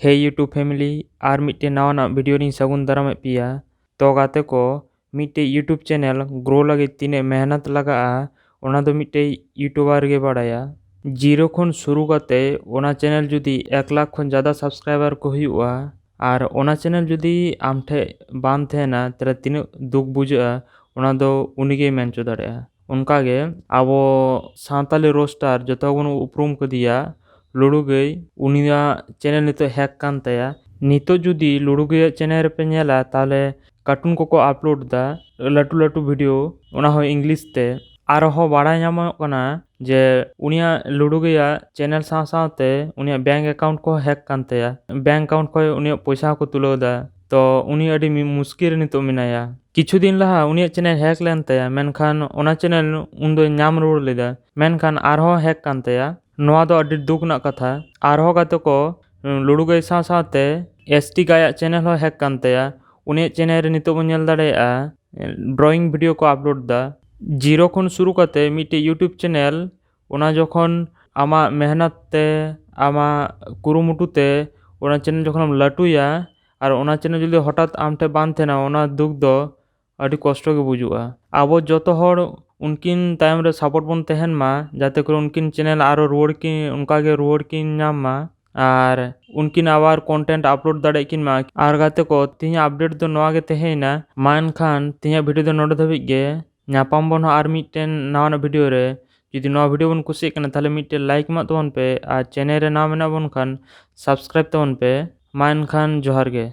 हे YouTube family और मिट्टे नवा video ring सगुन दाराम पिया तो गाते को मिट्टे यूट्यूब चैनल ग्रो लगे तीने मेहनत लगा ओना दो मिट्टे यूट्यूबर गे बाड़ाया जीरो खन शुरू करते ओना चैनल जुदी 1 लाख खन ज़्यादा सब्सक्राइबर को हुआ और ओना चैनल जुदी आम ठे बांध थे ना तेरा तीन दुख बुझा ओना दो उनिगे मेंचो दाड़े उनका गे आबो सांताली रोस्टार जो उपरूम को दिया लुड़ू गई उनिया चैनल नितो हैक कान तया नितो जुदी लुड़ू गई चैनल पे नेला ताले कार्टून को अपलोड दा लटू लटू वीडियो ओना हो इंग्लिश ते आरो हो बाड़ा ᱧᱟᱢᱚᱜ ᱠᱟᱱᱟ जे उनिया लुड़ू गया चैनल साथे उनिया बैंक अकाउंट को हैक कान तया बैंक अकाउंट को उनिया पैसा को तुलो दा तो उनी अडी मुश्किल नितो मिनाया किछु दिन लहा उनिया चैनल हैक लेन तया मेनखान ओना चैनल उन दो नाम रोड लेदा मेनखान आरो हैक कान तया नोआ दो अडी दुख ना कथा आरो गाते को लुड़ू गई साथे एसटी गाया चैनल हो हैक कान तया उनिया चैनल रे नितो बन नेल दाड़ेया ड्राइंग वीडियो को अपलोड दा जीरो खन शुरू करते मिट्टे यूट्यूब चैनल ओना जोखन आमा मेहनत ते आमा कुरुमुटु ते ओना चैनल जोखन लटुया और ओना चैनल जुदी हठात आमठे बांध थे ना ओना दुख दो अडी कष्ट के बुजुआ आबो जतो हर उनकिन टाइम रे सपोर्ट बन तहन मा जाते कर उनकिन चैनल आरो रोड की उनका गे रोड की नाम मा और उनकिन आवार कंटेंट अपलोड दाड़े किन मा और गाते को तिया अपडेट दो नवा गे तहेना मान खान तिया वीडियो दो नोड धबिक गे ᱧᱟᱯᱟᱢ ᱵᱚᱱ ᱟᱨ ᱢᱤᱫᱴᱮᱱ ᱱᱟᱣᱟ ᱵᱷᱤᱰᱤᱭᱳ ᱨᱮ ᱡᱩᱫᱤ ᱱᱚᱣᱟ ᱵᱷᱤᱰᱤᱭᱳ ᱵᱚᱱ ᱠᱩᱥᱤᱭᱟᱜ ᱠᱟᱱᱟ ᱛᱟᱦᱞᱮ ᱢᱤᱫᱴᱮᱱ ᱞᱟᱭᱤᱠ ᱮᱢᱟᱜ ᱛᱟᱵᱚᱱ ᱯᱮ ᱟᱨ ᱪᱮᱱᱮᱞ ᱨᱮ ᱱᱟᱣᱟ ᱢᱮᱱᱟᱜ ᱵᱚᱱ ᱠᱷᱟᱱ ᱥᱟᱵᱥᱠᱨᱟइब ᱛᱟᱵᱚᱱ ᱯᱮ ᱢᱟ ᱮᱱᱠᱷᱟᱱ ᱡᱚᱦᱟᱨ ᱜᱮ।